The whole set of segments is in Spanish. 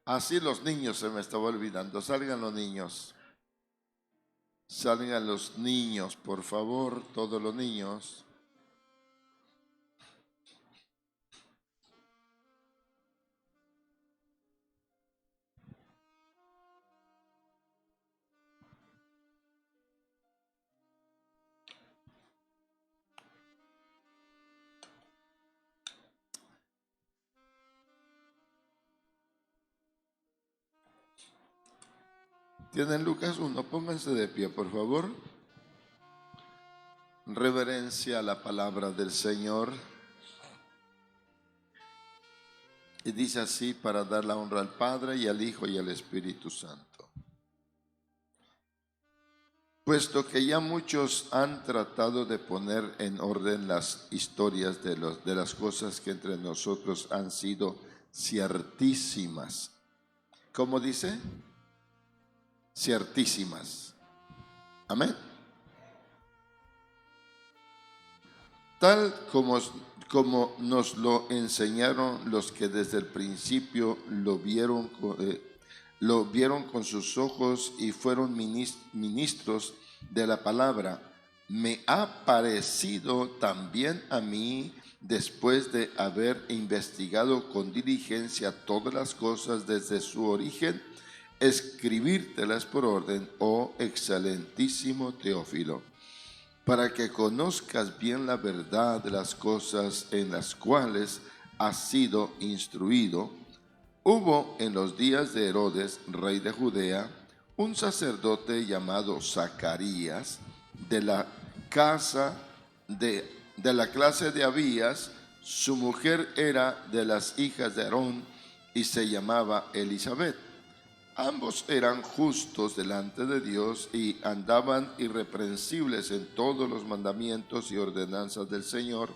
Así los niños, se me estaba olvidando. Salgan los niños. Salgan los niños, por favor, todos los niños. ¿Tienen Lucas 1? Pónganse de pie, por favor. Reverencia a la palabra del Señor. Y dice así, para dar la honra al Padre y al Hijo y al Espíritu Santo. Puesto que ya muchos han tratado de poner en orden las historias de las cosas que entre nosotros han sido ciertísimas. ¿Cómo dice? Ciertísimas. Amén. Tal como nos lo enseñaron los que desde el principio lo vieron con sus ojos y fueron ministros de la palabra, me ha parecido también a mí, después de haber investigado con diligencia todas las cosas desde su origen, escribírtelas por orden, oh excelentísimo Teófilo, para que conozcas bien la verdad de las cosas en las cuales has sido instruido. Hubo en los días de Herodes, rey de Judea, un sacerdote llamado Zacarías, de la clase de Abías. Su mujer era de las hijas de Aarón y se llamaba Elisabet. Ambos eran justos delante de Dios y andaban irreprensibles en todos los mandamientos y ordenanzas del Señor,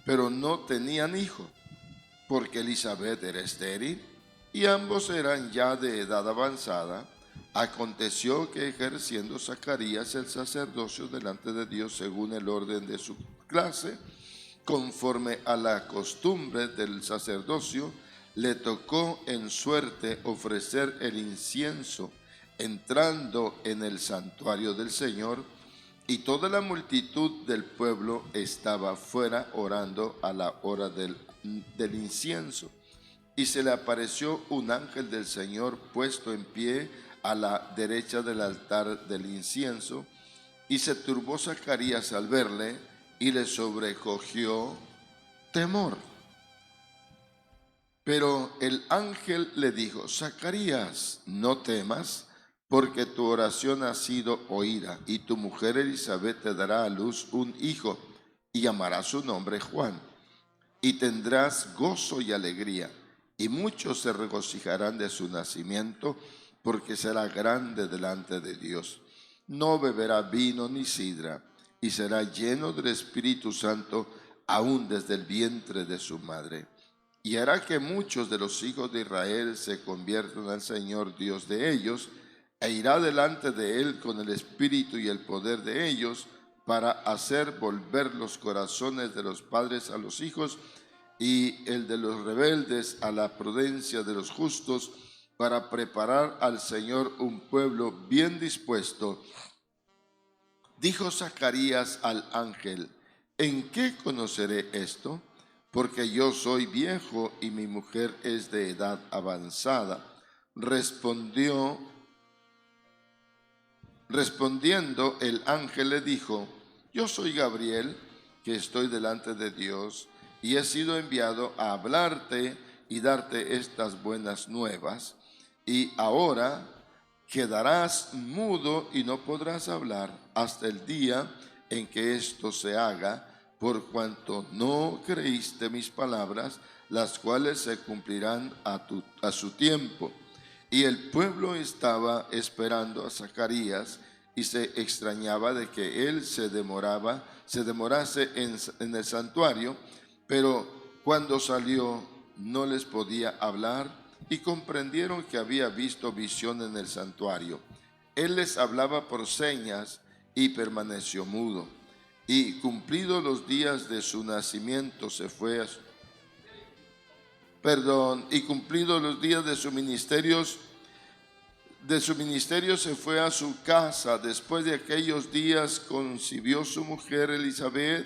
pero no tenían hijo, porque Elisabet era estéril y ambos eran ya de edad avanzada. Aconteció que ejerciendo Zacarías el sacerdocio delante de Dios según el orden de su clase, conforme a la costumbre del sacerdocio, le tocó en suerte ofrecer el incienso entrando en el santuario del Señor, y toda la multitud del pueblo estaba fuera orando a la hora del incienso. Y se le apareció un ángel del Señor puesto en pie a la derecha del altar del incienso, y se turbó Zacarías al verle, y le sobrecogió temor. Pero el ángel le dijo: Zacarías, no temas, porque tu oración ha sido oída, y tu mujer Elisabet te dará a luz un hijo, y llamará su nombre Juan. Y tendrás gozo y alegría, y muchos se regocijarán de su nacimiento, porque será grande delante de Dios. No beberá vino ni sidra, y será lleno del Espíritu Santo aún desde el vientre de su madre. Y hará que muchos de los hijos de Israel se conviertan al Señor Dios de ellos, e irá delante de él con el espíritu y el poder de ellos, para hacer volver los corazones de los padres a los hijos y el de los rebeldes a la prudencia de los justos, para preparar al Señor un pueblo bien dispuesto. Dijo Zacarías al ángel: ¿en qué conoceré esto? Porque yo soy viejo y mi mujer es de edad avanzada. Respondiendo el ángel le dijo: yo soy Gabriel, que estoy delante de Dios, y he sido enviado a hablarte y darte estas buenas nuevas. Y ahora quedarás mudo y no podrás hablar hasta el día en que esto se haga, por cuanto no creíste mis palabras, las cuales se cumplirán a su tiempo. Y el pueblo estaba esperando a Zacarías y se extrañaba de que él se demorase en el santuario, pero cuando salió no les podía hablar, y comprendieron que había visto visión en el santuario. Él les hablaba por señas y permaneció mudo. Y cumplidos los días de su nacimiento se fue y cumplidos los días de su ministerio se fue a su casa. Después de aquellos días concibió su mujer Elizabeth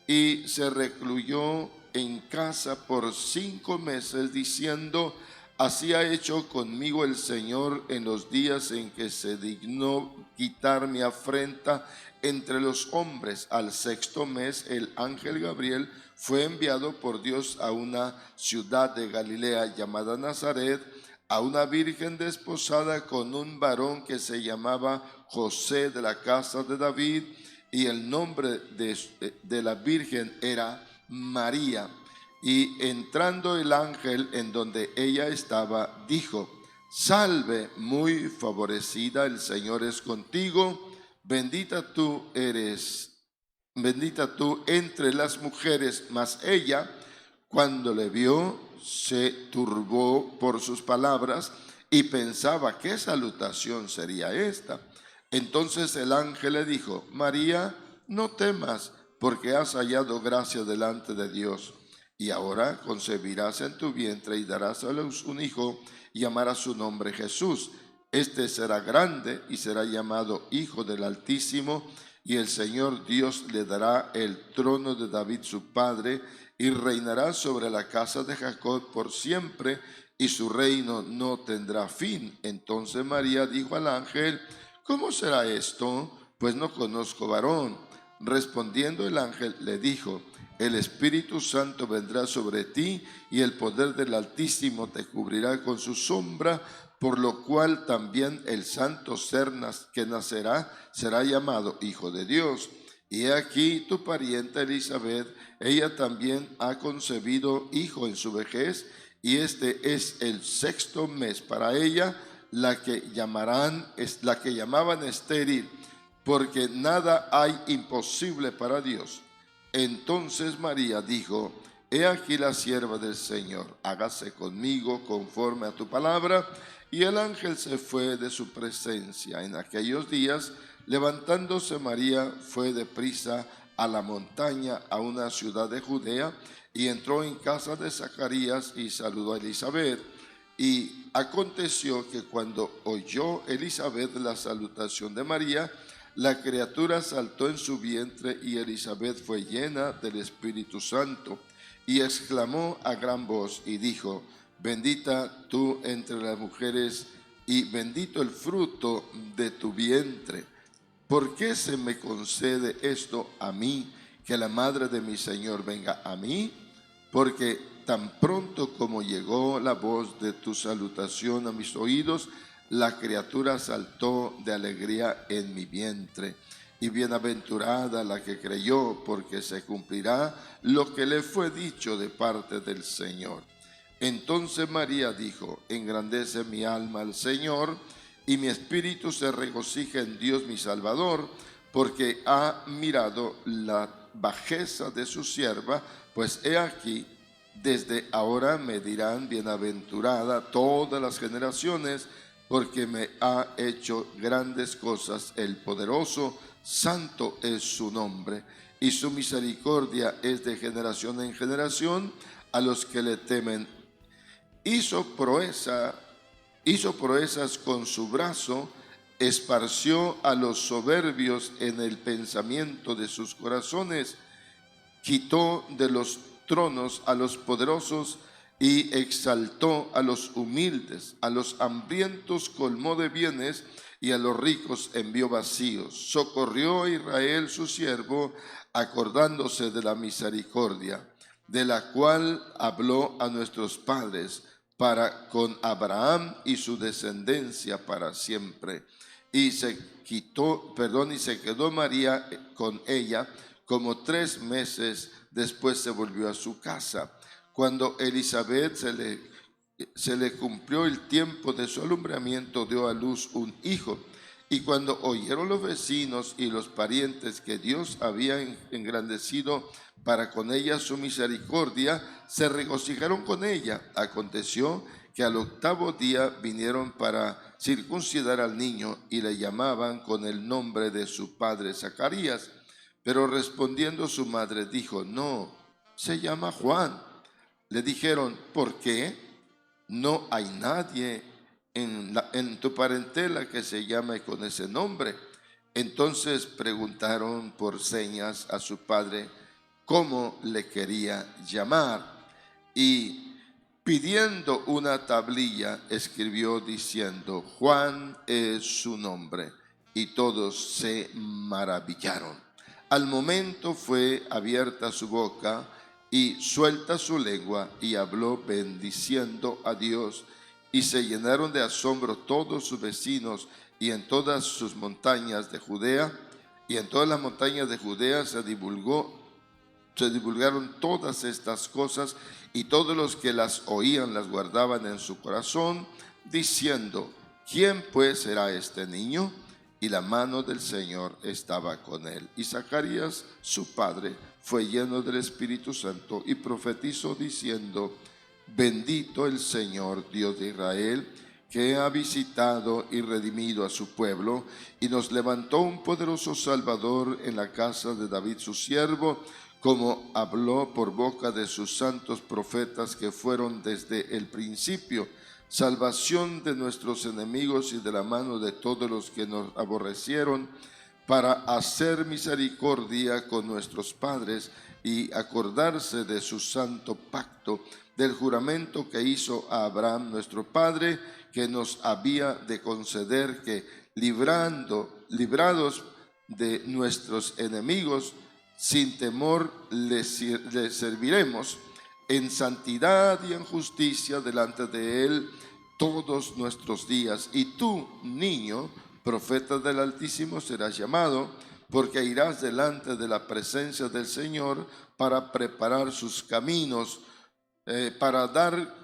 y se recluyó en casa por 5 meses, diciendo: así ha hecho conmigo el Señor en los días en que se dignó quitar mi afrenta entre los hombres. Al 6º mes, el ángel Gabriel fue enviado por Dios a una ciudad de Galilea llamada Nazaret, a una virgen desposada con un varón que se llamaba José, de la casa de David, y el nombre de la virgen era María. Y entrando el ángel en donde ella estaba, dijo: salve, muy favorecida, el Señor es contigo, bendita tú entre las mujeres. Mas ella, cuando le vio, se turbó por sus palabras y pensaba: ¿qué salutación sería esta? Entonces el ángel le dijo: María, no temas, porque has hallado gracia delante de Dios. Y ahora concebirás en tu vientre y darás a luz un hijo, y llamarás su nombre Jesús. Este será grande y será llamado Hijo del Altísimo, y el Señor Dios le dará el trono de David su padre, y reinará sobre la casa de Jacob por siempre, y su reino no tendrá fin. Entonces María dijo al ángel: ¿cómo será esto? Pues no conozco varón. Respondiendo el ángel le dijo: el Espíritu Santo vendrá sobre ti, y el poder del Altísimo te cubrirá con su sombra, por lo cual también el santo ser que nacerá será llamado Hijo de Dios. Y he aquí tu parienta Elizabeth, ella también ha concebido hijo en su vejez, y este es el 6º mes para ella, la que llamaban estéril, porque nada hay imposible para Dios. Entonces María dijo: he aquí la sierva del Señor, hágase conmigo conforme a tu palabra. Y el ángel se fue de su presencia. En aquellos días, levantándose María, fue deprisa a la montaña, a una ciudad de Judea, y entró en casa de Zacarías y saludó a Elizabeth. Y aconteció que cuando oyó Elizabeth la salutación de María, la criatura saltó en su vientre, y Elizabeth fue llena del Espíritu Santo, y exclamó a gran voz y dijo: bendita tú entre las mujeres, y bendito el fruto de tu vientre. ¿Por qué se me concede esto a mí, que la madre de mi Señor venga a mí? Porque tan pronto como llegó la voz de tu salutación a mis oídos, la criatura saltó de alegría en mi vientre. Y bienaventurada la que creyó, porque se cumplirá lo que le fue dicho de parte del Señor. Entonces María dijo: engrandece mi alma al Señor, y mi espíritu se regocija en Dios mi Salvador, porque ha mirado la bajeza de su sierva. Pues he aquí, desde ahora me dirán bienaventurada todas las generaciones, porque me ha hecho grandes cosas el poderoso. Santo es su nombre, y su misericordia es de generación en generación a los que le temen. Hizo proezas con su brazo, esparció a los soberbios en el pensamiento de sus corazones, quitó de los tronos a los poderosos y exaltó a los humildes. A los hambrientos colmó de bienes, y a los ricos envió vacíos. Socorrió a Israel su siervo, acordándose de la misericordia, de la cual habló a nuestros padres, para con Abraham y su descendencia para siempre. Y se quedó María con ella como 3 meses. Después se volvió a su casa. Cuando Elizabeth se le cumplió el tiempo de su alumbramiento, dio a luz un hijo. Y cuando oyeron los vecinos y los parientes que Dios había engrandecido para con ella su misericordia, se regocijaron con ella. Aconteció que al 8º día vinieron para circuncidar al niño, y le llamaban con el nombre de su padre Zacarías. Pero respondiendo su madre dijo: no, se llama Juan. Le dijeron: ¿por qué? No hay nadie en tu parentela que se llame con ese nombre. Entonces preguntaron por señas a su padre cómo le quería llamar, y pidiendo una tablilla escribió diciendo: Juan es su nombre. Y todos se maravillaron. Al momento fue abierta su boca y suelta su lengua, y habló bendiciendo a Dios. Y se llenaron de asombro todos sus vecinos, y en todas sus montañas de Judea, y en todas las montañas de Judea se divulgaron todas estas cosas, y todos los que las oían las guardaban en su corazón, diciendo: ¿quién pues será este niño? Y la mano del Señor estaba con él. Y Zacarías, su padre, fue lleno del Espíritu Santo y profetizó diciendo: bendito el Señor, Dios de Israel, que ha visitado y redimido a su pueblo, y nos levantó un poderoso Salvador en la casa de David su siervo, como habló por boca de sus santos profetas que fueron desde el principio, salvación de nuestros enemigos y de la mano de todos los que nos aborrecieron, para hacer misericordia con nuestros padres y acordarse de su santo pacto, del juramento que hizo a Abraham nuestro padre, que nos había de conceder que, librados de nuestros enemigos, sin temor le serviremos en santidad y en justicia delante de él todos nuestros días. Y tú, niño, profeta del Altísimo serás llamado, porque irás delante de la presencia del Señor para preparar sus caminos, para dar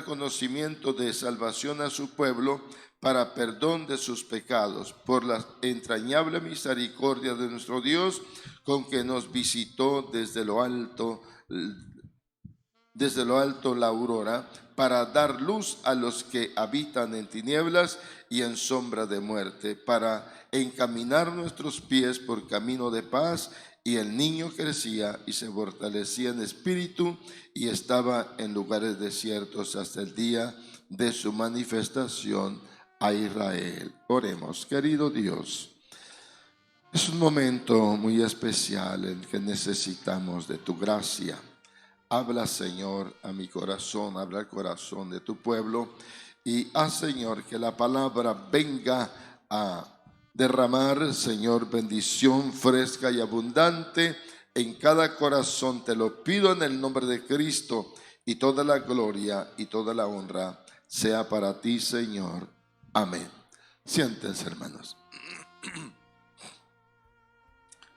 conocimiento de salvación a su pueblo, para perdón de sus pecados, por la entrañable misericordia de nuestro Dios, con que nos visitó desde lo alto la aurora, para dar luz a los que habitan en tinieblas y en sombra de muerte, para encaminar nuestros pies por camino de paz. Y el niño crecía y se fortalecía en espíritu, y estaba en lugares desiertos hasta el día de su manifestación a Israel. Oremos. Querido Dios, es un momento muy especial en que necesitamos de tu gracia. Habla, Señor, a mi corazón, habla al corazón de tu pueblo, y haz, Señor, que la palabra venga a derramar, Señor, bendición fresca y abundante en cada corazón. Te lo pido en el nombre de Cristo, y toda la gloria y toda la honra sea para ti, Señor. Amén. Siéntense, hermanos.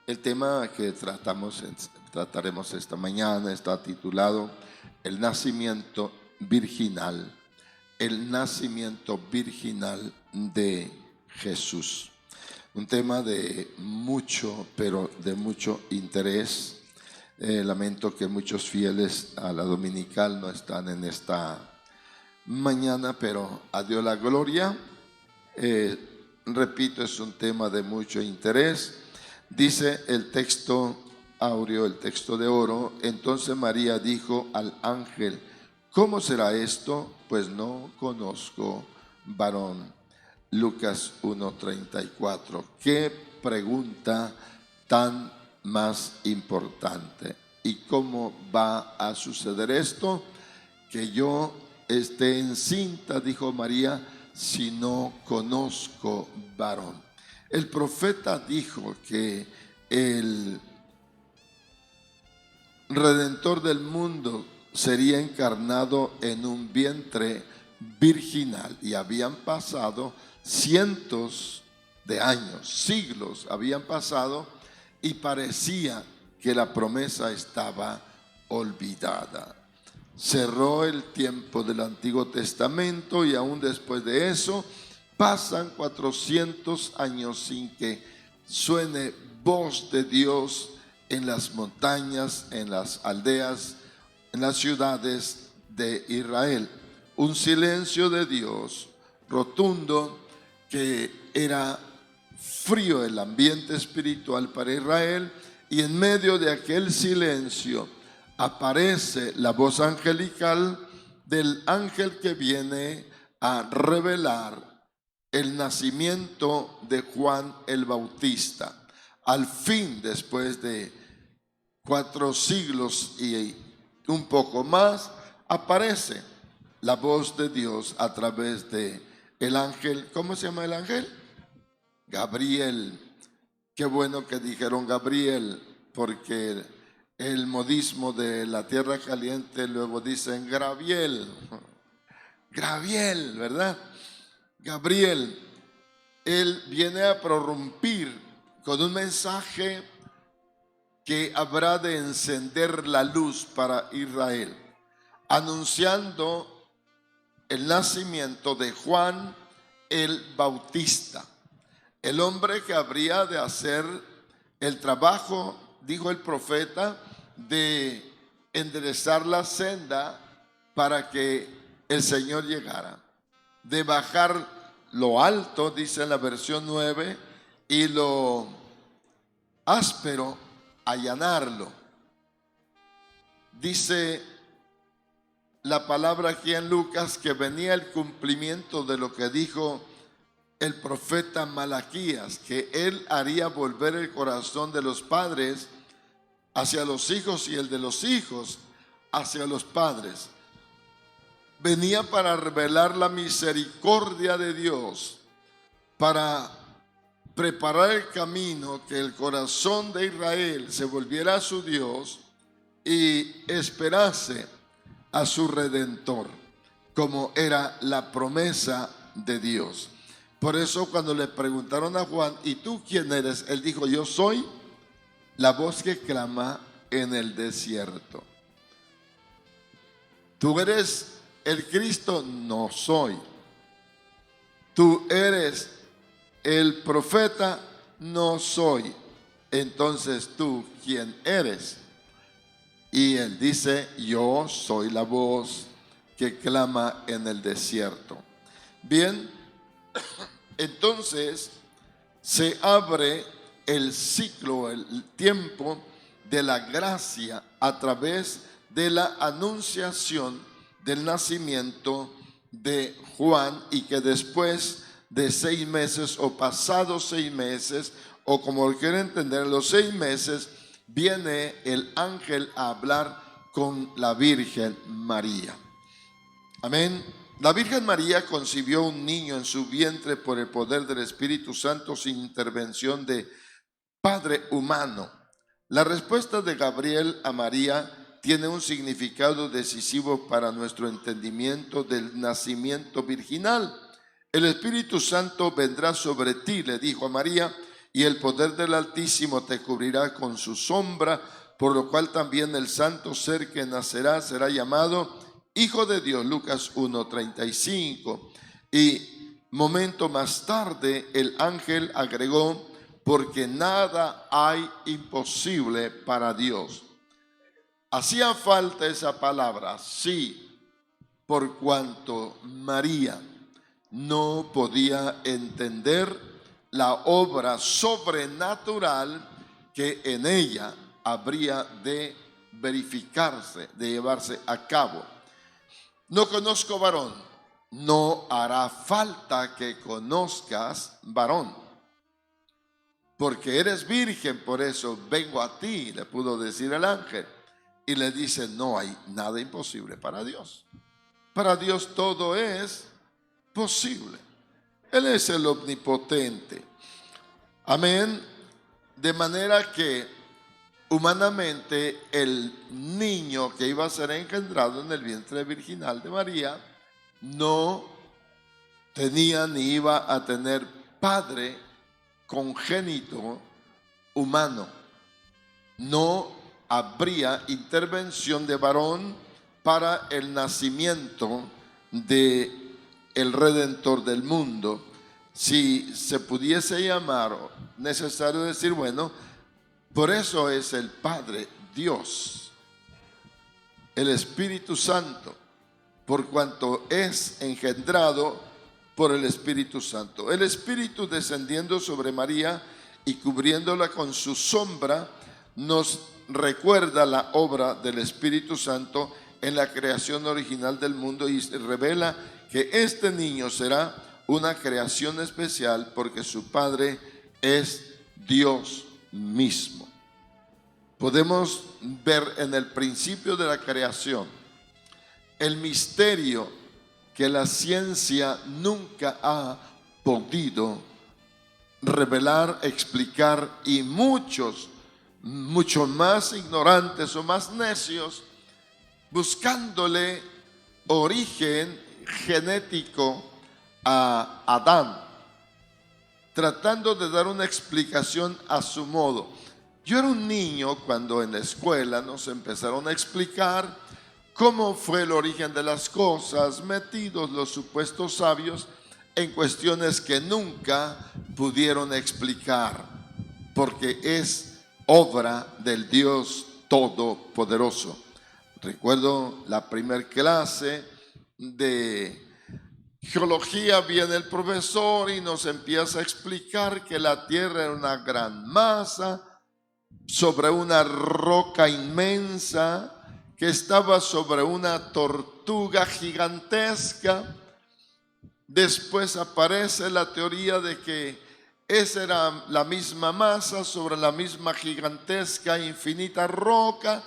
El tema que trataremos esta mañana está titulado El nacimiento virginal. El nacimiento virginal de Jesús. Un tema de mucho, pero de mucho interés. Lamento que muchos fieles a la dominical no están en esta mañana, pero a Dios la gloria. Repito, es un tema de mucho interés. Dice el texto áureo, el texto de oro: entonces María dijo al ángel: ¿cómo será esto? Pues no conozco varón. Lucas 1:34. Qué pregunta tan más importante. ¿Y cómo va a suceder esto? Que yo esté encinta, dijo María, si no conozco varón. El profeta dijo que el Redentor del mundo sería encarnado en un vientre virginal, y habían pasado cientos de años, siglos habían pasado, y parecía que la promesa estaba olvidada. Cerró el tiempo del Antiguo Testamento, y aún después de eso pasan 400 años sin que suene voz de Dios en las montañas, en las aldeas, en las ciudades de Israel. Un silencio de Dios rotundo, que era frío el ambiente espiritual para Israel, y en medio de aquel silencio aparece la voz angelical del ángel que viene a revelar el nacimiento de Juan el Bautista. Al fin, después de 4 siglos y un poco más, aparece la voz de Dios a través de el ángel. ¿Cómo se llama el ángel? Gabriel. Qué bueno que dijeron Gabriel, porque el modismo de la tierra caliente luego dicen Graviel. Graviel, ¿verdad? Gabriel. Él viene a prorrumpir con un mensaje que habrá de encender la luz para Israel, anunciando el nacimiento de Juan el Bautista, el hombre que habría de hacer el trabajo, dijo el profeta, de enderezar la senda para que el Señor llegara, de bajar lo alto, dice en la versión 9, y lo áspero, allanarlo. Dice la palabra aquí en Lucas que venía el cumplimiento de lo que dijo el profeta Malaquías, que él haría volver el corazón de los padres hacia los hijos y el de los hijos hacia los padres. Venía para revelar la misericordia de Dios, para preparar el camino, que el corazón de Israel se volviera a su Dios y esperase a su Redentor, como era la promesa de Dios. Por eso cuando le preguntaron a Juan, ¿y tú quién eres? Él dijo, yo soy la voz que clama en el desierto. ¿Tú eres el Cristo? No soy. ¿Tú eres el profeta? No soy. Entonces, ¿tú quién eres? Y él dice, yo soy la voz que clama en el desierto. Bien, entonces se abre el ciclo, el tiempo de la gracia a través de la anunciación del nacimiento de Juan, y que después de 6 meses o pasados 6 meses, o como lo quieren entender, los 6 meses, viene el ángel a hablar con la Virgen María. Amén. La Virgen María concibió un niño en su vientre por el poder del Espíritu Santo sin intervención de padre humano. La respuesta de Gabriel a María tiene un significado decisivo para nuestro entendimiento del nacimiento virginal. El Espíritu Santo vendrá sobre ti, le dijo a María, y el poder del Altísimo te cubrirá con su sombra, por lo cual también el santo ser que nacerá será llamado Hijo de Dios. Lucas 1:35. Y momento más tarde el ángel agregó, porque nada hay imposible para Dios. Hacía falta esa palabra, sí, por cuanto María no podía entender la obra sobrenatural que en ella habría de verificarse, de llevarse a cabo. No conozco varón. No hará falta que conozcas varón, porque eres virgen, por eso vengo a ti, le pudo decir el ángel. Y le dice, no hay nada imposible para Dios. Para Dios todo es posible. Él es el omnipotente. Amén. De manera que humanamente el niño que iba a ser engendrado en el vientre virginal de María no tenía ni iba a tener padre congénito humano. No habría intervención de varón para el nacimiento de el Redentor del mundo. Si se pudiese llamar necesario decir, bueno, por eso es el Padre Dios, el Espíritu Santo, por cuanto es engendrado por el Espíritu Santo. El Espíritu descendiendo sobre María y cubriéndola con su sombra, nos recuerda la obra del Espíritu Santo en la creación original del mundo y revela que este niño será una creación especial porque su padre es Dios mismo. Podemos ver en el principio de la creación el misterio que la ciencia nunca ha podido revelar, explicar, y muchos, mucho más ignorantes o más necios, buscándole origen genético a Adán, tratando de dar una explicación a su modo. Yo era un niño cuando en la escuela nos empezaron a explicar cómo fue el origen de las cosas, metidos los supuestos sabios en cuestiones que nunca pudieron explicar, porque es obra del Dios Todopoderoso. Recuerdo la primer clase de geología, viene el profesor y nos empieza a explicar que la Tierra era una gran masa sobre una roca inmensa que estaba sobre una tortuga gigantesca. Después aparece la teoría de que esa era la misma masa sobre la misma gigantesca, infinita roca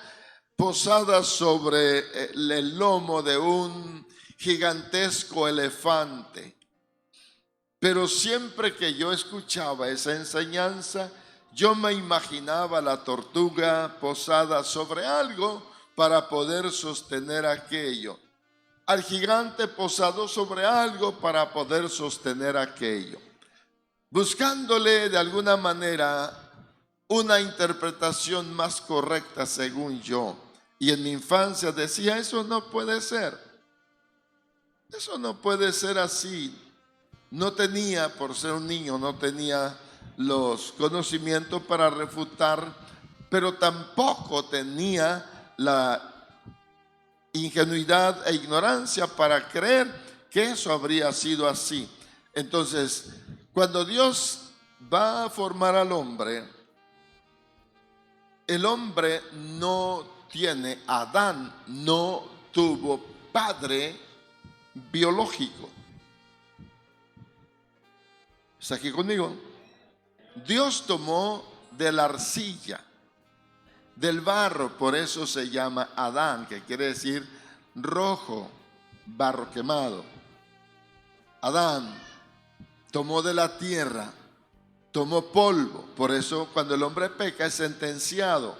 posada sobre el lomo de un gigantesco elefante. Pero siempre que yo escuchaba esa enseñanza, yo me imaginaba la tortuga posada sobre algo para poder sostener aquello, al gigante posado sobre algo para poder sostener aquello, buscándole de alguna manera una interpretación más correcta según yo. Y en mi infancia decía, eso no puede ser, eso no puede ser así. No tenía, por ser un niño, no tenía los conocimientos para refutar, pero tampoco tenía la ingenuidad e ignorancia para creer que eso habría sido así. Entonces, cuando Dios va a formar al hombre, el hombre no tiene, Adán no tuvo padre biológico. ¿Está aquí conmigo? Dios tomó de la arcilla, del barro, por eso se llama Adán, que quiere decir rojo, barro quemado. Adán tomó de la tierra, tomó polvo, por eso cuando el hombre peca es sentenciado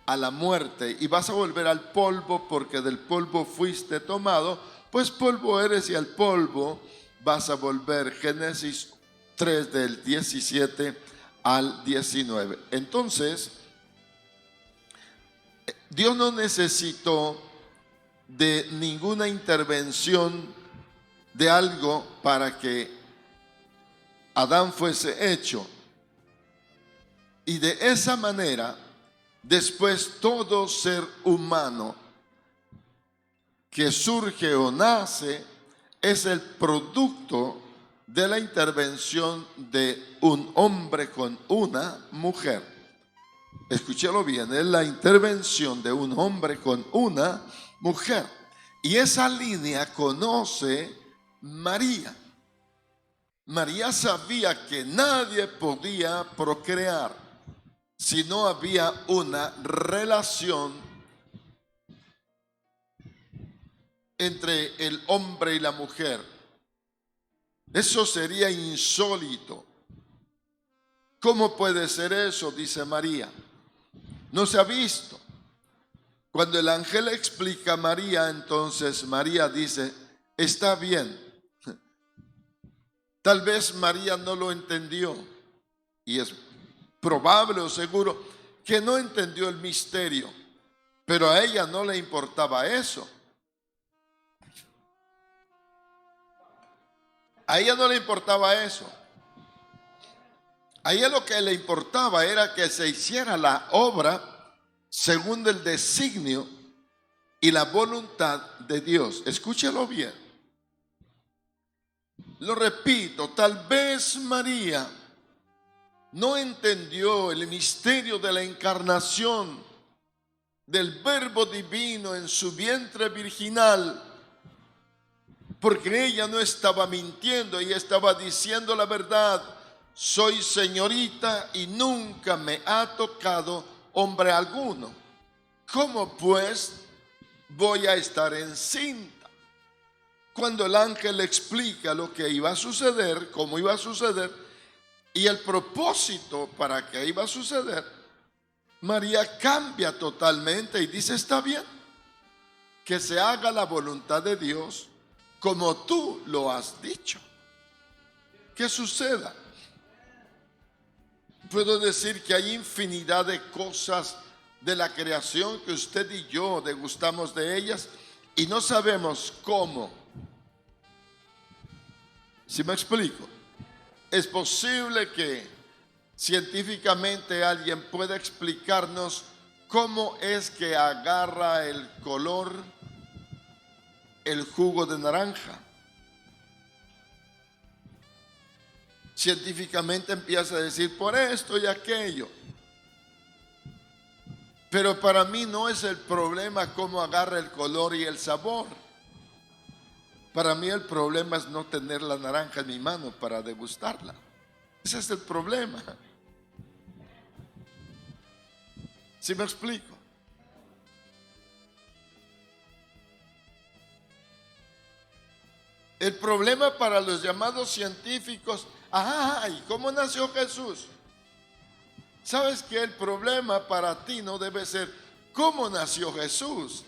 a la muerte y vas a volver al polvo porque del polvo fuiste tomado, pues polvo eres y al polvo vas a volver. Génesis 3 del 17 al 19. Entonces, Dios no necesitó de ninguna intervención de algo para que Adán fuese hecho. Y de esa manera, después todo ser humano que surge o nace es el producto de la intervención de un hombre con una mujer. Escúchelo bien, es la intervención de un hombre con una mujer. Y esa línea conoce María. María sabía que nadie podía procrear si no había una relación entre el hombre y la mujer. Eso sería insólito. ¿Cómo puede ser eso? Dice María. No se ha visto. Cuando el ángel explica a María, entonces María dice, está bien. Tal vez María no lo entendió y es probable o seguro que no entendió el misterio, pero a ella no le importaba eso. A ella no le importaba eso. A ella lo que le importaba era que se hiciera la obra según el designio y la voluntad de Dios. Escúchelo bien. Lo repito, tal vez María no entendió el misterio de la encarnación del Verbo divino en su vientre virginal, porque ella no estaba mintiendo, ella estaba diciendo la verdad. Soy señorita y nunca me ha tocado hombre alguno. ¿Cómo pues voy a estar encinta? Cuando el ángel le explica lo que iba a suceder, cómo iba a suceder y el propósito para que iba a suceder, María cambia totalmente y dice: está bien, que se haga la voluntad de Dios como tú lo has dicho. Que suceda. Puedo decir que hay infinidad de cosas de la creación que usted y yo degustamos de ellas y no sabemos cómo. ¿Sí me explico? Es posible que científicamente alguien pueda explicarnos cómo es que agarra el color el jugo de naranja. Científicamente empieza a decir por esto y aquello. Pero para mí no es el problema cómo agarra el color y el sabor. Para mí el problema es no tener la naranja en mi mano para degustarla. Ese es el problema. ¿Sí me explico? El problema para los llamados científicos: ¿y cómo nació Jesús? ¿Sabes que el problema para ti no debe ser cómo nació Jesús?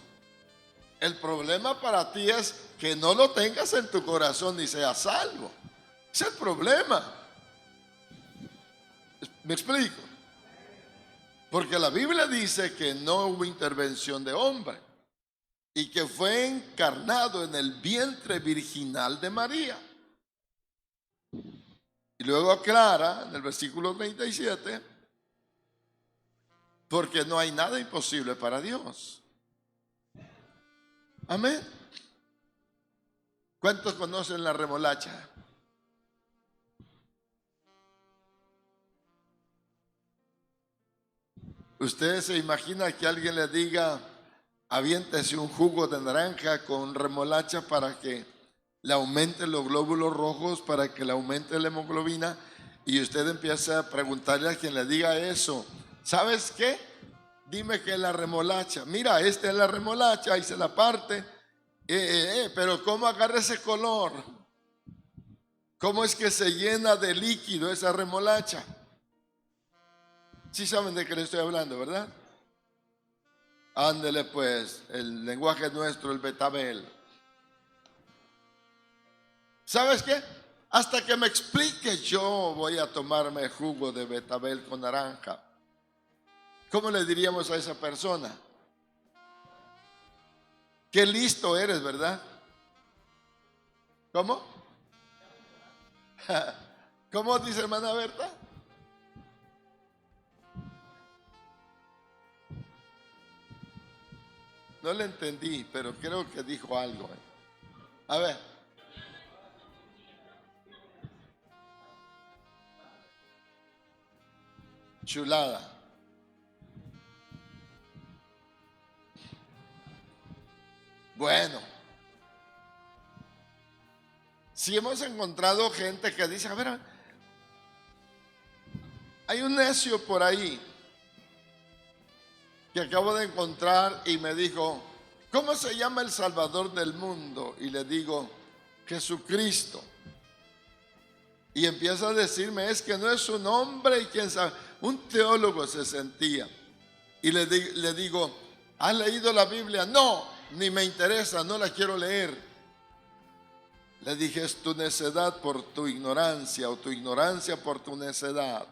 El problema para ti es que no lo tengas en tu corazón y seas salvo. Ese es el problema. ¿Me explico? Porque la Biblia dice que no hubo intervención de hombre y que fue encarnado en el vientre virginal de María. Y luego aclara en el versículo 37, porque no hay nada imposible para Dios. Amén. ¿Cuántos conocen la remolacha? ¿Usted se imagina que alguien le diga: aviéntese un jugo de naranja con remolacha para que le aumente los glóbulos rojos, para que le aumente la hemoglobina? Y usted empieza a preguntarle a quien le diga eso: ¿sabes qué? Dime que es la remolacha. Mira, esta es la remolacha y se la parte. Pero ¿cómo agarra ese color? ¿Cómo es que se llena de líquido esa remolacha? Sí saben de qué le estoy hablando, ¿verdad? Ándele pues, el lenguaje nuestro, el betabel. ¿Sabes qué? Hasta que me explique yo voy a tomarme jugo de betabel con naranja. ¿Cómo le diríamos a esa persona? Qué listo eres, ¿verdad? ¿Cómo? ¿Cómo dice hermana Berta? No le entendí, pero creo que dijo algo. A ver. Chulada. Bueno, si hemos encontrado gente que dice: a ver, hay un necio por ahí que acabo de encontrar y me dijo: ¿cómo se llama el Salvador del mundo? Y le digo: Jesucristo. Y empieza a decirme: es que no es su nombre y quién sabe. Un teólogo se sentía. Y le digo: ¿has leído la Biblia? No, ni me interesa, no la quiero leer. Le dije: es tu necedad por tu ignorancia, o tu ignorancia por tu necedad.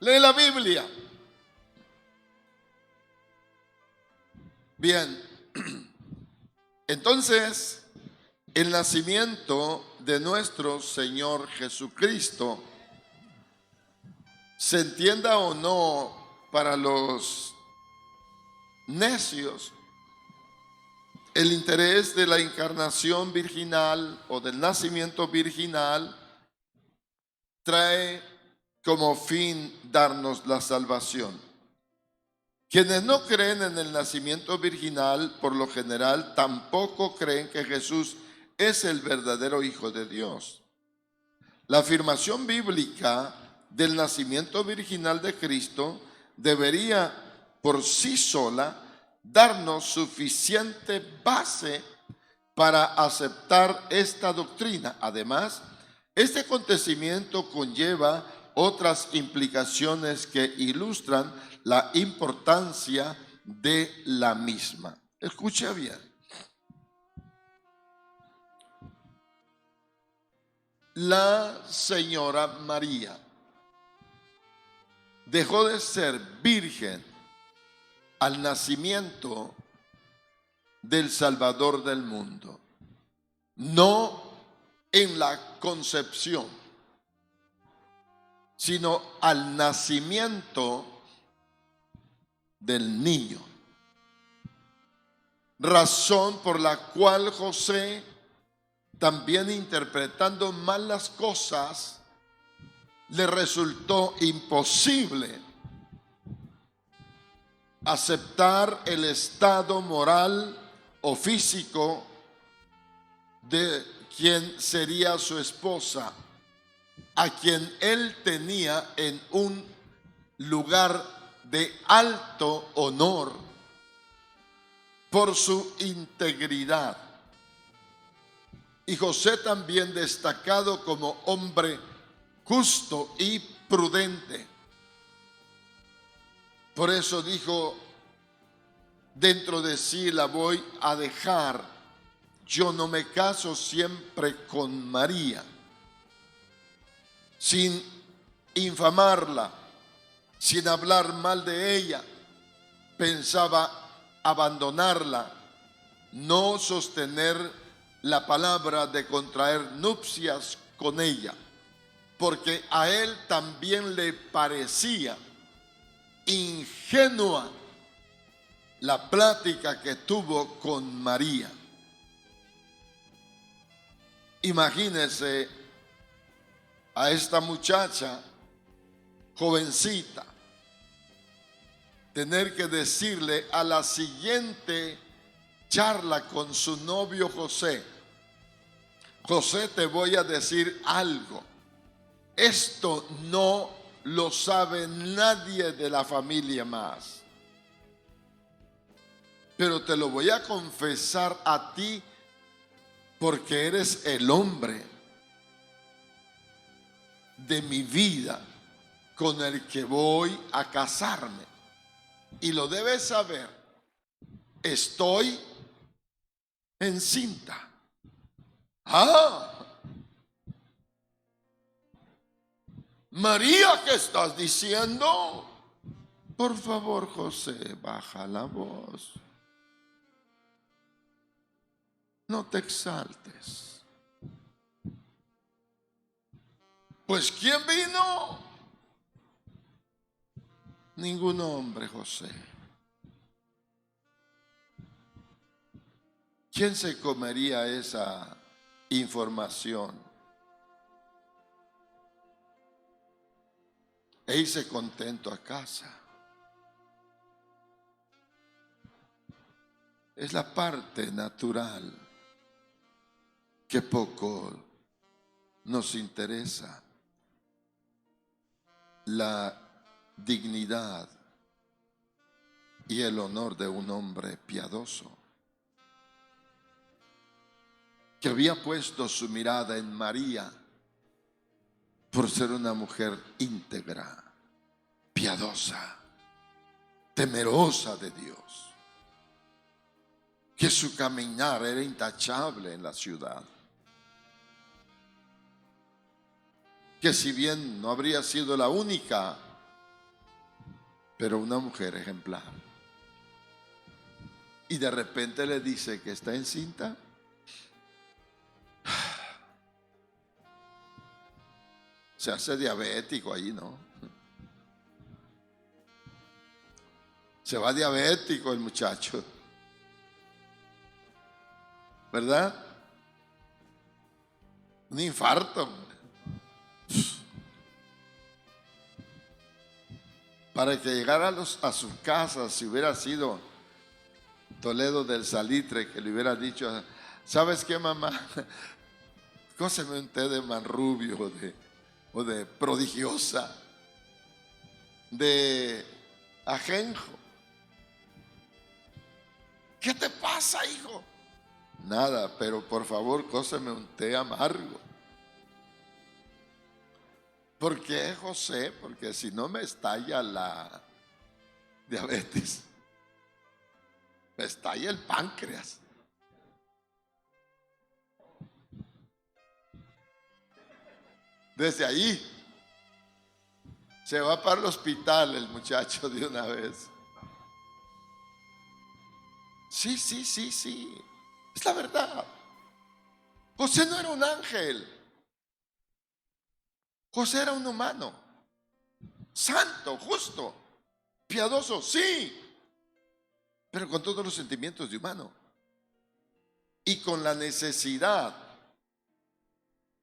Lee la Biblia. Bien, entonces el nacimiento de nuestro Señor Jesucristo, se entienda o no para los necios, el interés de la encarnación virginal o del nacimiento virginal trae como fin darnos la salvación. Quienes no creen en el nacimiento virginal, por lo general, tampoco creen que Jesús es el verdadero Hijo de Dios. La afirmación bíblica del nacimiento virginal de Cristo debería por sí sola darnos suficiente base para aceptar esta doctrina. Además, este acontecimiento conlleva otras implicaciones que ilustran la importancia de la misma. Escucha bien. La señora María dejó de ser virgen al nacimiento del Salvador del mundo, no en la concepción, sino al nacimiento del niño. Razón por la cual José, también interpretando mal las cosas, le resultó imposible aceptar el estado moral o físico de quien sería su esposa, a quien él tenía en un lugar de alto honor por su integridad. Y José también destacado como hombre justo y prudente. Por eso dijo dentro de sí: la voy a dejar. Yo no me caso siempre con María, sin infamarla, sin hablar mal de ella. Pensaba abandonarla, no sostener la palabra de contraer nupcias con ella, porque a él también le parecía ingenua la plática que tuvo con María. Imagínese a esta muchacha jovencita tener que decirle a la siguiente charla con su novio José: José, te voy a decir algo. Esto no lo sabe nadie de la familia más, pero te lo voy a confesar a ti porque eres el hombre de mi vida con el que voy a casarme. Y lo debes saber, estoy encinta. María, ¿qué estás diciendo? Por favor, José, baja la voz. No te exaltes. Pues ¿quién vino? Ningún hombre, José. ¿Quién se comería esa información? E irse contento a casa. Es la parte natural que poco nos interesa. La dignidad y el honor de un hombre piadoso que había puesto su mirada en María por ser una mujer íntegra, piadosa, temerosa de Dios, que su caminar era intachable en la ciudad, que si bien no habría sido la única, pero una mujer ejemplar. Y de repente le dice que está encinta. Se hace diabético ahí, ¿no? Se va diabético el muchacho, ¿verdad? Un infarto. para que llegara a su casa. Si hubiera sido Toledo del Salitre, que le hubiera dicho, ¿sabes qué, mamá? Cóseme un té de manrubio o de prodigiosa, de ajenjo. ¿Qué te pasa, hijo? Nada, pero por favor, cóseme un té amargo. ¿Por qué, José? Porque si no me estalla la diabetes, me estalla el páncreas. Desde ahí se va para el hospital el muchacho de una vez. Sí, sí, sí, sí. Es la verdad. José no era un ángel. José era un humano. Santo, justo, piadoso, sí. Pero con todos los sentimientos de humano. Y con la necesidad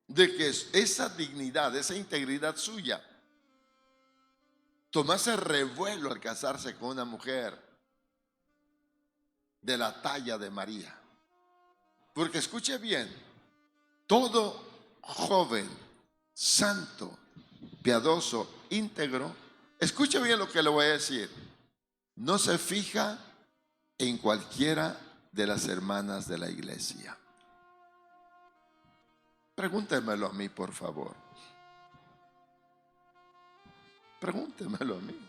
de que esa dignidad, esa integridad suya tomase revuelo al casarse con una mujer de la talla de María. Porque escuche bien, todo joven, santo, piadoso, íntegro, escuche bien lo que le voy a decir, no se fija en cualquiera de las hermanas de la iglesia. Pregúntemelo a mí, por favor. Pregúntemelo a mí.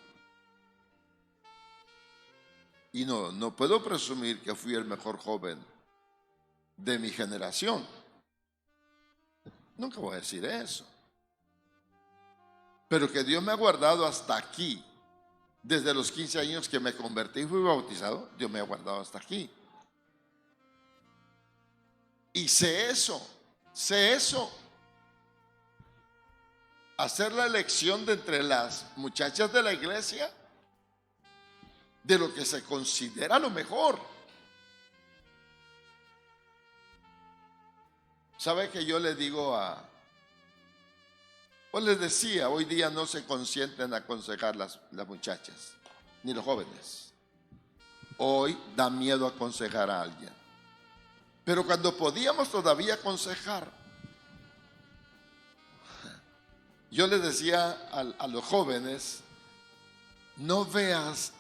Y no puedo presumir que fui el mejor joven de mi generación. Nunca voy a decir eso. Pero que Dios me ha guardado hasta aquí. Desde los 15 años que me convertí y fui bautizado, Dios me ha guardado hasta aquí. Y sé eso. Hacer la elección de entre las muchachas de la iglesia, de lo que se considera lo mejor. ¿Sabe que yo le digo pues les decía, hoy día no se consienten aconsejar las muchachas, ni los jóvenes. Hoy da miedo aconsejar a alguien. Pero cuando podíamos todavía aconsejar, yo les decía a los jóvenes, no veas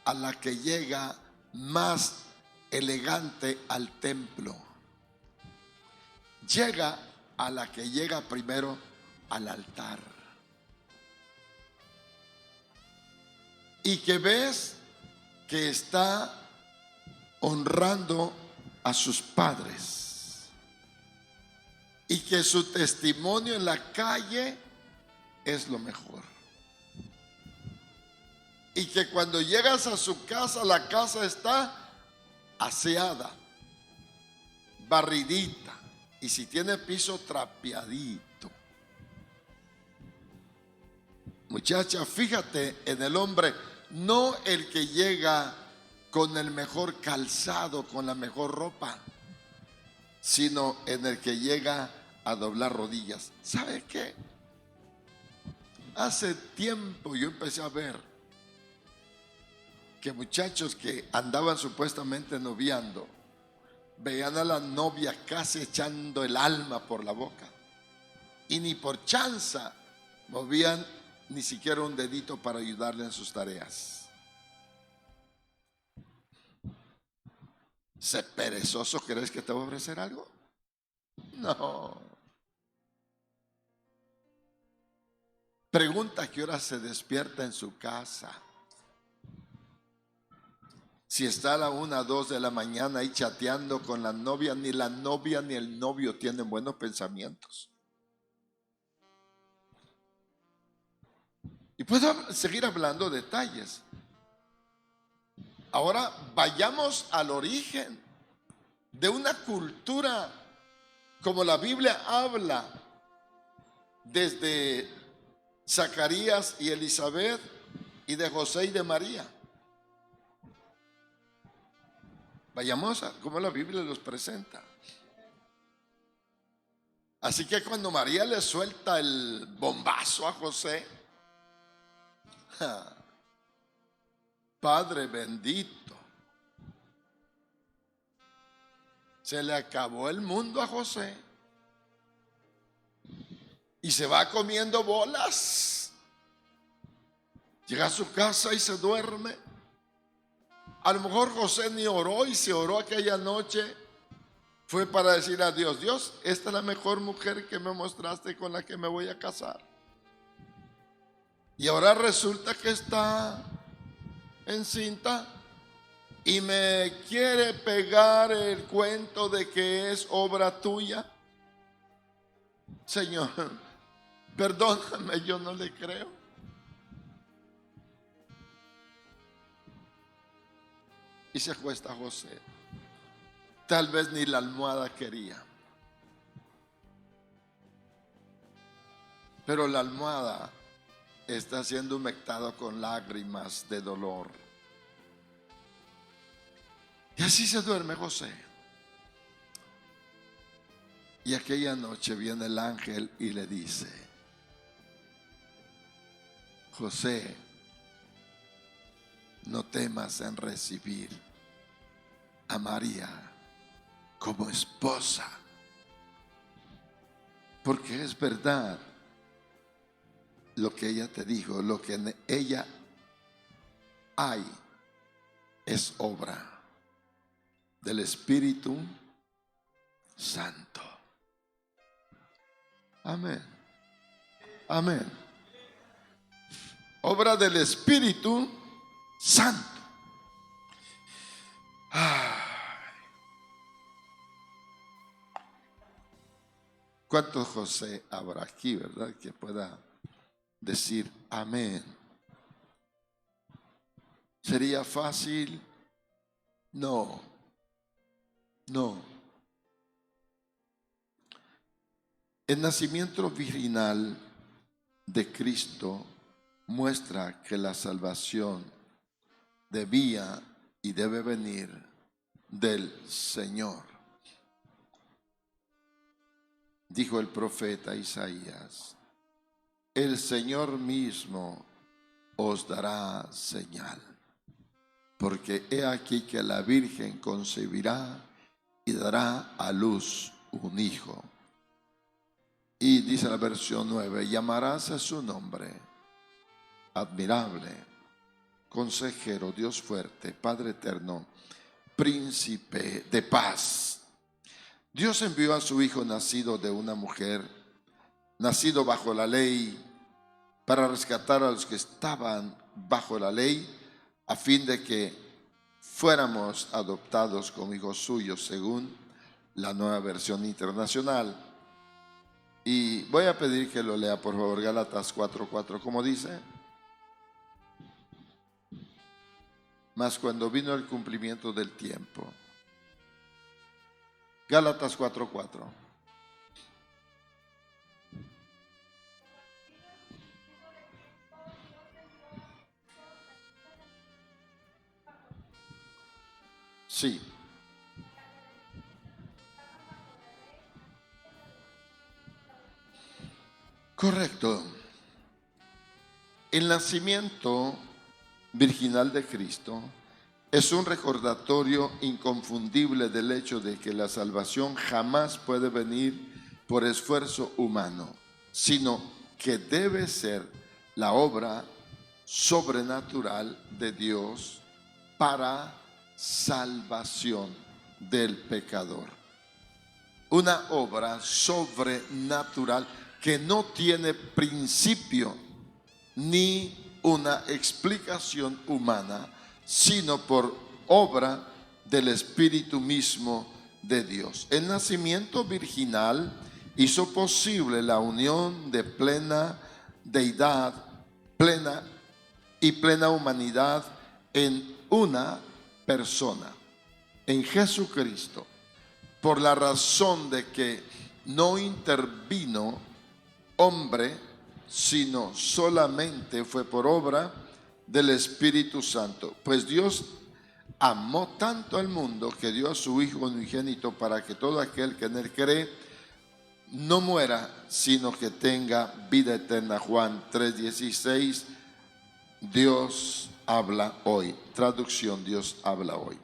a la que llega más elegante al templo. Llega a la que llega primero al altar. Y que ves que está honrando a sus padres. Y que su testimonio en la calle es lo mejor. Y que cuando llegas a su casa, la casa está aseada, barridita. Y si tiene piso, trapeadito. Muchacha, fíjate en el hombre, no el que llega con el mejor calzado, con la mejor ropa, sino en el que llega a doblar rodillas. ¿Sabe qué? Hace tiempo yo empecé a ver que muchachos que andaban supuestamente noviando, veían a la novia casi echando el alma por la boca y ni por chanza movían ni siquiera un dedito para ayudarle en sus tareas. ¿Se perezoso crees que te va a ofrecer algo? No. Pregunta a qué hora se despierta en su casa. Si está a la 1, 2 de la mañana ahí chateando con la novia ni el novio tienen buenos pensamientos. Y puedo seguir hablando detalles. Ahora vayamos al origen de una cultura como la Biblia habla desde Zacarías y Elizabeth y de José y de María. Vayamos a cómo la Biblia los presenta. Así que cuando María le suelta el bombazo a José, Padre bendito. Se le acabó el mundo a José y se va comiendo bolas. Llega a su casa y se duerme. A lo mejor José ni oró, y si oró aquella noche fue para decir a Dios: Dios, esta es la mejor mujer que me mostraste, con la que me voy a casar. Y ahora resulta que está encinta y me quiere pegar el cuento de que es obra tuya. Señor, perdóname, yo no le creo. Y se acuesta José. Tal vez ni la almohada quería, pero la almohada está siendo humectada con lágrimas de dolor. Y así se duerme José. Y aquella noche viene el ángel y le dice: José, no temas en recibir a María como esposa, porque es verdad lo que ella te dijo. Lo que en ella hay es obra del Espíritu Santo. Amén. Amén. Obra del Espíritu Santo. ¿Cuántos José habrá aquí, verdad, que pueda decir amén? ¿Sería fácil? No, no. El nacimiento virginal de Cristo muestra que la salvación debía y debe venir del Señor. Dijo el profeta Isaías: el Señor mismo os dará señal, porque he aquí que la Virgen concebirá y dará a luz un hijo. Y dice la versión 9: llamarás a su nombre admirable, consejero, Dios fuerte, Padre eterno, príncipe de paz. Dios envió a su hijo nacido de una mujer, nacido bajo la ley, para rescatar a los que estaban bajo la ley, a fin de que fuéramos adoptados como hijos suyos, según la Nueva Versión Internacional. Y voy a pedir que lo lea, por favor, Gálatas 4:4, ¿cómo dice? Mas cuando vino el cumplimiento del tiempo. Gálatas 4:4. Sí. Correcto. El nacimiento virginal de Cristo es un recordatorio inconfundible del hecho de que la salvación jamás puede venir por esfuerzo humano, sino que debe ser la obra sobrenatural de Dios para salvación del pecador. Una obra sobrenatural que no tiene principio ni una explicación humana, sino por obra del Espíritu mismo de Dios. El nacimiento virginal hizo posible la unión de plena deidad, plena humanidad en una persona, en Jesucristo, por la razón de que no intervino hombre, sino solamente fue por obra del Espíritu Santo. Pues Dios amó tanto al mundo que dio a su Hijo unigénito, para que todo aquel que en él cree no muera, sino que tenga vida eterna. Juan 3:16. Dios habla hoy. Traducción, Dios habla hoy.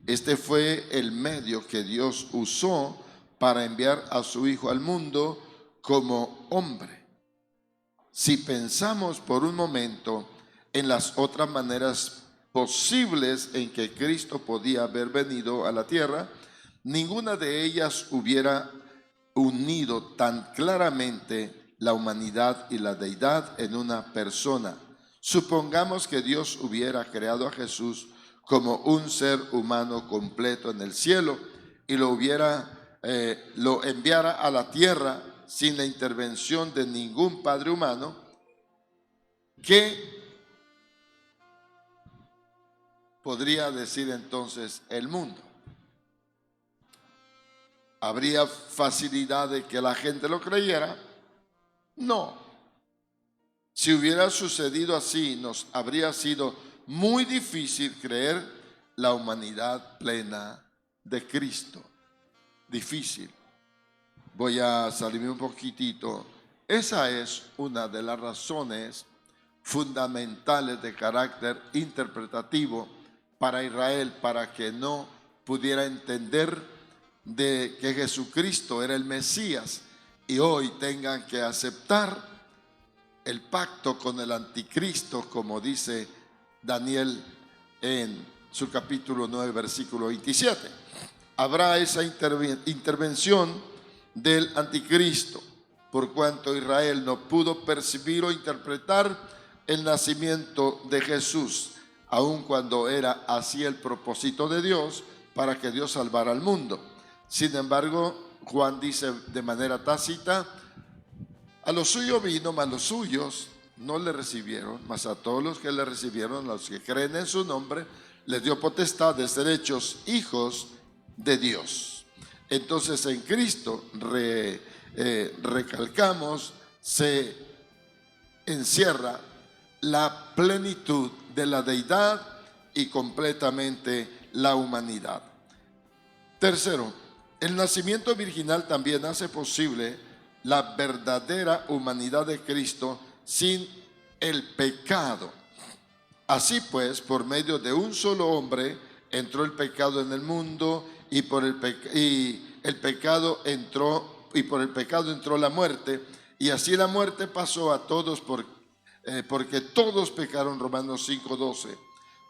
Este fue el medio que Dios usó para enviar a su Hijo al mundo como hombre. Si pensamos por un momento en las otras maneras posibles en que Cristo podía haber venido a la tierra, ninguna de ellas hubiera unido tan claramente la humanidad y la deidad en una persona. Supongamos que Dios hubiera creado a Jesús como un ser humano completo en el cielo y lo enviara a la tierra sin la intervención de ningún padre humano. ¿Qué podría decir entonces el mundo? ¿Habría facilidad de que la gente lo creyera? No. Si hubiera sucedido así, nos habría sido muy difícil creer la humanidad plena de Cristo. Difícil. Voy a salirme un poquitito. Esa es una de las razones fundamentales de carácter interpretativo para Israel, para que no pudiera entender de que Jesucristo era el Mesías y hoy tengan que aceptar el pacto con el anticristo, como dice Daniel en su capítulo 9, versículo 27. Habrá esa intervención del anticristo, por cuanto Israel no pudo percibir o interpretar el nacimiento de Jesús, aun cuando era así el propósito de Dios para que Dios salvara al mundo. Sin embargo, Juan dice de manera tácita: a los suyos vino, mas los suyos no le recibieron, mas a todos los que le recibieron, los que creen en su nombre, les dio potestad de ser hechos hijos de Dios. Entonces en Cristo, recalcamos, se encierra la plenitud de la deidad y completamente la humanidad. Tercero, el nacimiento virginal también hace posible la verdadera humanidad de Cristo sin el pecado. Así pues, por medio de un solo hombre entró el pecado en el mundo y por el pecado entró la muerte, y así la muerte pasó a todos porque todos pecaron. Romanos 5:12.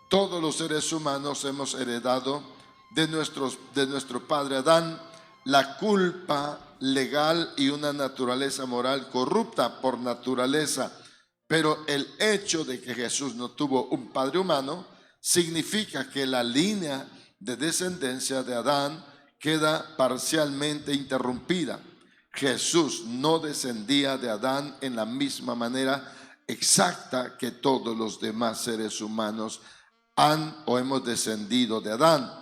Todos los seres humanos hemos heredado de nuestro padre Adán la culpa legal y una naturaleza moral corrupta por naturaleza. Pero el hecho de que Jesús no tuvo un padre humano significa que la línea de descendencia de Adán queda parcialmente interrumpida. Jesús no descendía de Adán en la misma manera exacta que todos los demás seres humanos han o hemos descendido de Adán.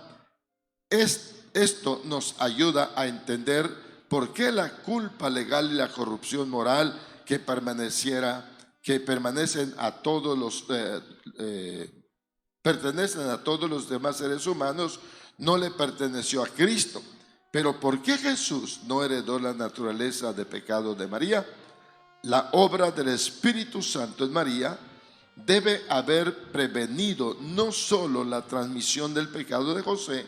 Esto nos ayuda a entender por qué la culpa legal y la corrupción moral que pertenecen a todos los demás seres humanos no le perteneció a Cristo. Pero ¿por qué Jesús no heredó la naturaleza de pecado de María? La obra del Espíritu Santo en María debe haber prevenido no solo la transmisión del pecado de José,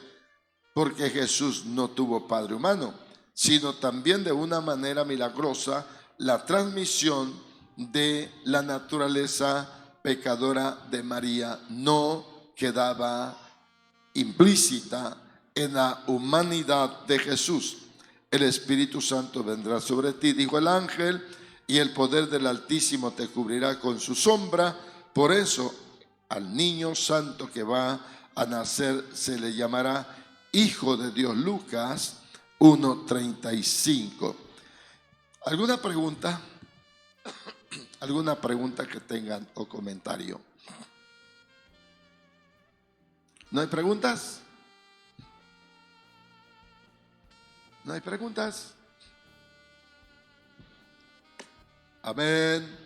porque Jesús no tuvo padre humano, sino también de una manera milagrosa la transmisión de la naturaleza pecadora de María no quedaba implícita en la humanidad de Jesús. El Espíritu Santo vendrá sobre ti, dijo el ángel, y el poder del Altísimo te cubrirá con su sombra. Por eso al niño santo que va a nacer se le llamará Hijo de Dios. Lucas 1:35. ¿Alguna pregunta? ¿Alguna pregunta que tengan o comentario? ¿No hay preguntas? ¿No hay preguntas? Amén.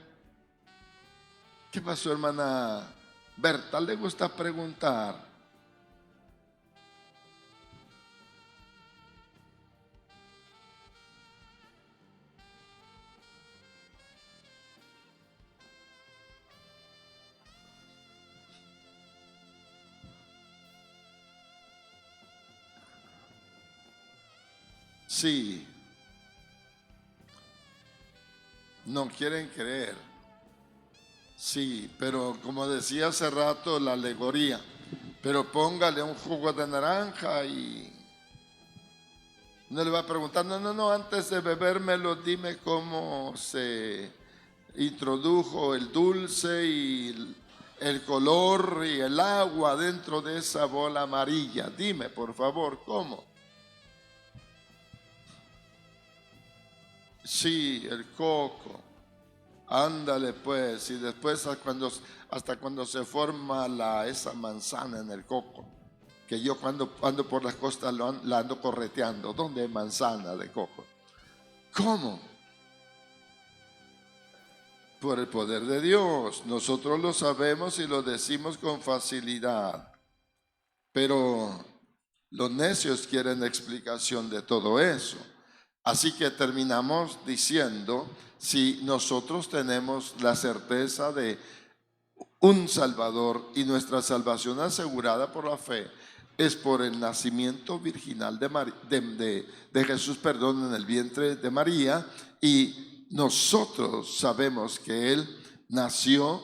¿Qué pasó, hermana Berta? ¿Le gusta preguntar? Sí, no quieren creer. Sí, pero como decía hace rato la alegoría, pero póngale un jugo de naranja y no le va a preguntar, no, antes de bebérmelo dime cómo se introdujo el dulce y el color y el agua dentro de esa bola amarilla. Dime, por favor, ¿cómo? Sí, el coco. Ándale pues, y después hasta cuando se forma esa manzana en el coco, que yo cuando ando por las costas la ando correteando. ¿Dónde hay manzana de coco? ¿Cómo? Por el poder de Dios. Nosotros lo sabemos y lo decimos con facilidad. Pero los necios quieren explicación de todo eso. Así que terminamos diciendo, si nosotros tenemos la certeza de un Salvador y nuestra salvación asegurada por la fe, es por el nacimiento virginal de Jesús, perdón, en el vientre de María, y nosotros sabemos que Él nació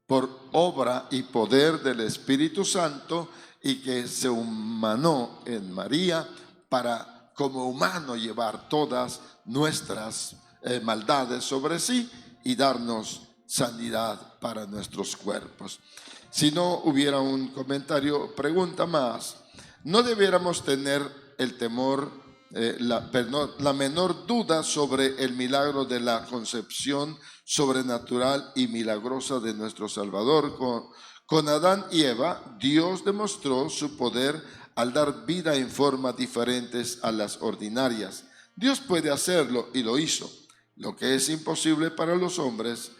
por obra y poder del Espíritu Santo y que se humanó en María para como humano llevar todas nuestras maldades sobre sí y darnos sanidad para nuestros cuerpos. Si no hubiera un comentario, pregunta más, ¿no debiéramos tener el temor, la menor duda sobre el milagro de la concepción sobrenatural y milagrosa de nuestro Salvador? Con Adán y Eva, Dios demostró su poder al dar vida en formas diferentes a las ordinarias. Dios puede hacerlo y lo hizo. Lo que es imposible para los hombres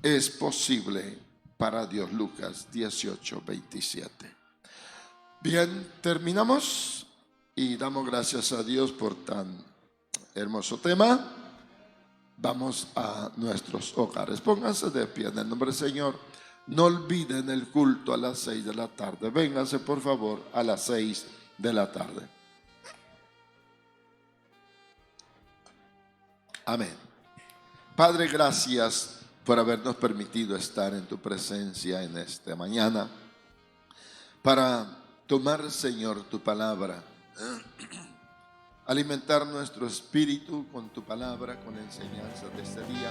es posible para Dios. Lucas 18:27. Bien, terminamos y damos gracias a Dios por tan hermoso tema. Vamos a nuestros hogares. Pónganse de pie en el nombre del Señor. No olviden el culto a las 6 de la tarde. Vénganse por favor a las 6 de la tarde. Amén. Padre, gracias por habernos permitido estar en tu presencia en esta mañana para tomar, Señor, tu palabra, alimentar nuestro espíritu con tu palabra, con enseñanza de este día.